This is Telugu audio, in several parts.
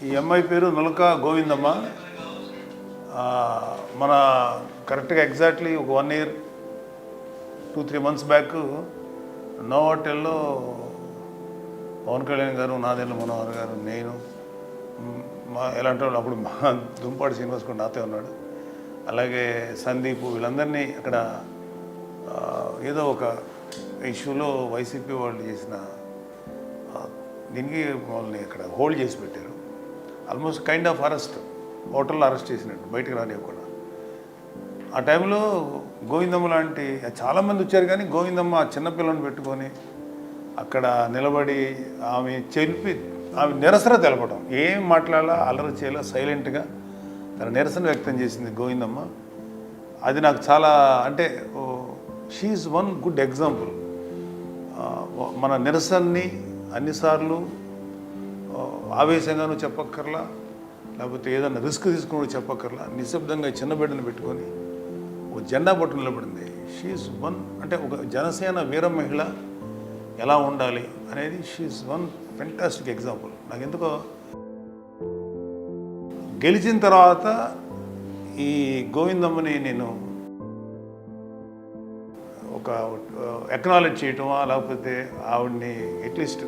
ఈ అమ్మాయి పేరు నులక గోవిందమ్మ. మన కరెక్ట్గా ఎగ్జాక్ట్లీ ఒక 1 year 2-3 months బ్యాక్ నోవాటెల్లో పవన్ కళ్యాణ్ గారు, నాదెండ్ల మనోహర్ గారు, నేను ఎలాంటి వాళ్ళు అప్పుడు మా దుంపాడు శ్రీనివాస్ కూడా నాతో ఉన్నాడు, అలాగే సందీప్, వీళ్ళందరినీ అక్కడ ఏదో ఒక ఇష్యూలో వైసీపీ వాళ్ళు చేసిన దీనికి వాళ్ళని అక్కడ హోల్డ్ చేసి పెట్టారు. ఆల్మోస్ట్ కైండ్ ఆఫ్ అరెస్ట్, హోటల్లో అరెస్ట్ చేసినట్టు, బయటకు రానివ్వకుండా. ఆ టైంలో గోవిందమ్మ లాంటి చాలామంది వచ్చారు, కానీ గోవిందమ్మ చిన్నపిల్లని పెట్టుకొని అక్కడ నిలబడి ఆమె నిరసన తెలపడం, ఏం మాట్లాడాలా, అల్లరి చేయాలా, సైలెంట్గా తన నిరసన వ్యక్తం చేసింది గోవిందమ్మ. అది నాకు చాలా, అంటే షీఈస్ వన్ గుడ్ ఎగ్జాంపుల్. మన నిరసనని అన్నిసార్లు ఆవేశంగానూ చెప్పక్కర్లా, లేకపోతే ఏదైనా రిస్క్ తీసుకుని చెప్పక్కర్లా, నిశ్శబ్దంగా చిన్న బిడ్డను పెట్టుకొని ఒక జెండా పట్టు నిలబడింది. షీఈస్ వన్, అంటే ఒక జనసేన వీర మహిళ ఎలా ఉండాలి అనేది షీఈస్ వన్ ఫెంటాస్టిక్ ఎగ్జాంపుల్. నాకు ఎందుకో గెలిచిన తర్వాత ఈ గోవిందమ్మని నేను ఒక ఎక్నాలెడ్జ్ చేయటమా, లేకపోతే ఆవిడ్ని అట్లీస్ట్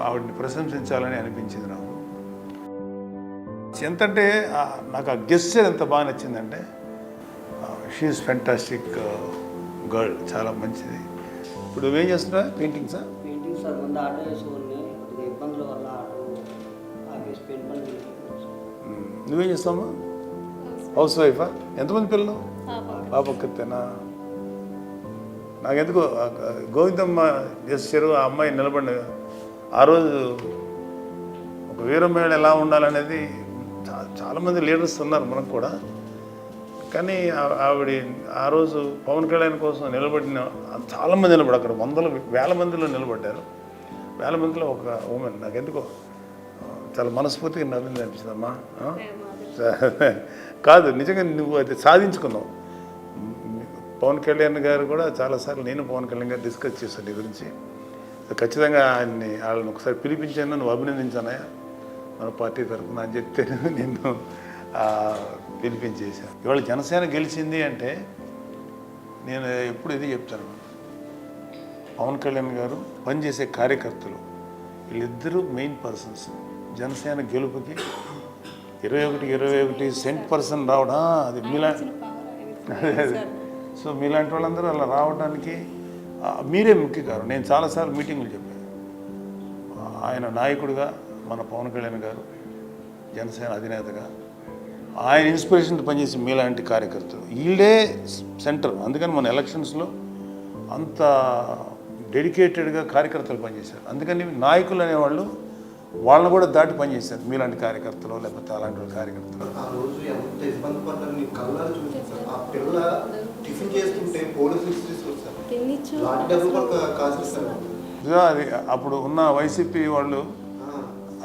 ఆవిడ్ని ప్రశంసించాలని అనిపించింది నాకు. ఎంతంటే నాకు ఆ గెస్చర్ ఎంత బాగా నచ్చిందంటే, షీఈస్ ఫెంటాస్టిక్ గర్ల్, చాలా మంచిది. ఇప్పుడు నువ్వేం చేస్తున్నా? పెయింటింగ్సా? పెయింటింగ్ సార్, ముందు ఆటో వేసుకుని ఇబ్బందుల వల్ల ఆటో ఆఫీస్ పెయింట్ పని. నువ్వేం చేస్తావమ్మా? హౌస్ వైఫా? ఎంతమంది పిల్లలు? పాప ఒక్కతేనా? నాకెందుకో గోవిందమ్మ చేశారు, ఆ అమ్మాయి నిలబడి ఆ రోజు ఒక వీరమేళ ఎలా ఉండాలనేది చాలామంది లీడర్స్ ఉన్నారు మనకు కూడా, కానీ ఆవిడ ఆ రోజు పవన్ కళ్యాణ్ కోసం నిలబడిన చాలామంది నిలబడి, అక్కడ వేల మందిలో నిలబడ్డారు. వేల మందిలో ఒక ఉమెన్ నాకెందుకో చాలా మనస్ఫూర్తిగా నవ్వింది అనిపిస్తుందమ్మా. కాదు, నిజంగా నువ్వు అది సాధించుకున్నావు. పవన్ కళ్యాణ్ గారు కూడా చాలాసార్లు నేను పవన్ కళ్యాణ్ గారు డిస్కస్ చేశాను నీ గురించి. ఖచ్చితంగా వాళ్ళని ఒకసారి పిలిపించాను, నువ్వు అభినందించానయా మన పార్టీ తరఫున అని చెప్తే నిన్ను పిలిపించేశాను. ఇవాళ జనసేన గెలిచింది అంటే నేను ఎప్పుడు ఇది చెప్తాను, పవన్ కళ్యాణ్ గారు పనిచేసే కార్యకర్తలు వీళ్ళిద్దరూ మెయిన్ పర్సన్స్. జనసేన గెలుపుకి 21 cent రావడం, అది సో మీలాంటి వాళ్ళందరూ అలా రావడానికి మీరే ముఖ్య కారణం. నేను చాలాసార్లు మీటింగులు చెప్పాను, ఆయన నాయకుడిగా మన పవన్ కళ్యాణ్ గారు జనసేన అధినేతగా ఆయన ఇన్స్పిరేషన్తో పనిచేసి మీలాంటి కార్యకర్తలు వీళ్ళే సెంటర్. అందుకని మన ఎలక్షన్స్లో అంత డెడికేటెడ్గా కార్యకర్తలు పనిచేశారు. అందుకని నాయకులు అనేవాళ్ళు వాళ్ళని కూడా దాటి పనిచేశారు, మీలాంటి కార్యకర్తలు లేకపోతే అలాంటి కార్యకర్తలు. ఆ రోజు ఎంత ఇబ్బంది పడ్డారు నీ కళ్ళారు చూసారు. ఆ పిల్ల టిఫిన్ చేస్తుంటే పోలీసులు అది అప్పుడు ఉన్న వైసీపీ వాళ్ళు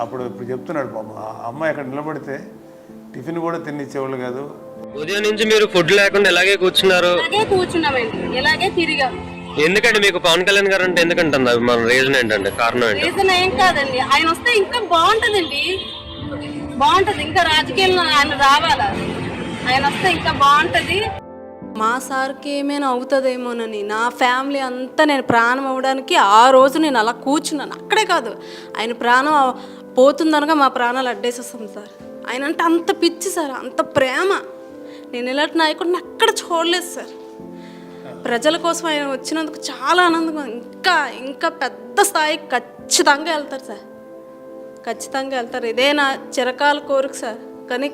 ఇప్పుడు చెప్తున్నాడు బాబు, ఆ అమ్మాయి అక్కడ నిలబడితే టిఫిన్ కూడా తినిచ్చేవాళ్ళు కాదు. ఉదయం నుంచి మీరు ఫుడ్ లేకుండా ఇలాగే కూర్చున్నారు? ఇలాగే తిరిగాం. ఎందుకంటే మీకు పవన్ కళ్యాణ్ గారు అంటే ఎందుకంటుంది? మన రీజన్ ఏంటంటే, కారణం ఏంటి? రీజన్ ఏం కాదండి, ఆయన వస్తే ఇంకా బాగుంటదండి, బాగుంటది. ఇంకా రాజకీయాల్లో ఆయన రావాలా, ఆయన వస్తే ఇంకా బాగుంటది. మా సార్కి ఏమైనా అవుతుందేమోనని నా ఫ్యామిలీ అంతా నేను ప్రాణం అవ్వడానికి ఆ రోజు నేను అలా కూర్చున్నాను. అక్కడే కాదు, ఆయన ప్రాణం పోతుందనగా మా ప్రాణాలు అడ్డేసేస్తాం సార్. ఆయన అంటే అంత పిచ్చి సార్, అంత ప్రేమ. నేను ఇలాంటి నాయకుడిని అక్కడ చూడలేదు సార్. ప్రజల కోసం ఆయన వచ్చినందుకు చాలా ఆనందంగా, ఇంకా ఇంకా పెద్ద స్థాయికి ఖచ్చితంగా వెళ్తారు సార్, ఖచ్చితంగా వెళ్తారు. ఇదే నా చిరకాల కోరిక సార్. కానీ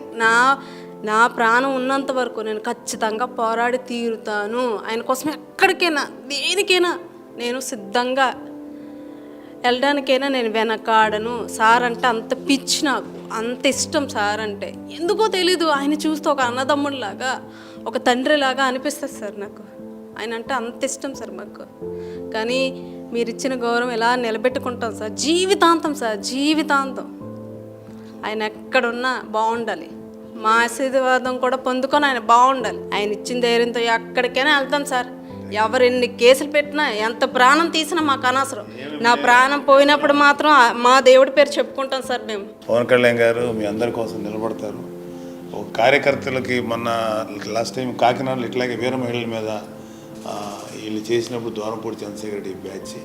నా ప్రాణం ఉన్నంత వరకు నేను ఖచ్చితంగా పోరాడి తీరుతాను. ఆయన కోసం ఎక్కడికైనా దేనికైనా నేను సిద్ధంగా వెళ్ళడానికైనా నేను వెనకాడను. సార్ అంటే అంత పిచ్చి, నాకు అంత ఇష్టం సార్ అంటే. ఎందుకో తెలీదు, ఆయన చూస్తే ఒక అన్నదమ్ముడిలాగా, ఒక తండ్రిలాగా అనిపిస్తుంది సార్ నాకు. ఆయన అంటే అంత ఇష్టం సార్ మాకు. కానీ మీరు ఇచ్చిన గౌరవం ఎలా నిలబెట్టుకుంటాం సార్, జీవితాంతం సార్, జీవితాంతం. ఆయన ఎక్కడున్నా బాగుండాలి, మా ఆశీర్వాదం కూడా పొందుకొని ఆయన బాగుండాలి. ఆయన ఇచ్చిన ధైర్యంతో ఎక్కడికైనా వెళ్తాం సార్, ఎవరెన్ని కేసులు పెట్టినా ఎంత ప్రాణం తీసినా మాకు అనవసరం. నా ప్రాణం పోయినప్పుడు మాత్రం మా దేవుడి పేరు చెప్పుకుంటాం సార్ మేము. పవన్ కళ్యాణ్ గారు మీ అందరి కోసం నిలబడతారు. ఒక కార్యకర్తలకి మొన్న లాస్ట్ టైం కాకినాడలో ఇట్లాగే వీర మహిళల మీద వీళ్ళు చేసినప్పుడు ద్వారంపూడి చంద్రశేఖర్ రెడ్డి బ్యాచ్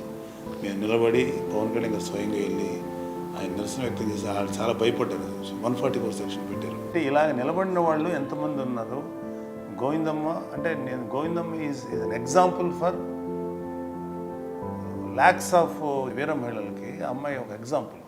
మేము నిలబడి పవన్ కళ్యాణ్ గారు స్వయంగా వెళ్ళి ఆయన నిరసన వ్యక్తం చేసి వాళ్ళు చాలా భయపడ్డారు. 144 సెక్షన్ పెట్టారు. ఇలాగ నిలబడిన వాళ్ళు ఎంతమంది ఉన్నారు? గోవిందమ్మ అంటే నేను Govindamma is an example for lakhs of వీర మహిళలకి అమ్మాయి ఒక ఎగ్జాంపుల్.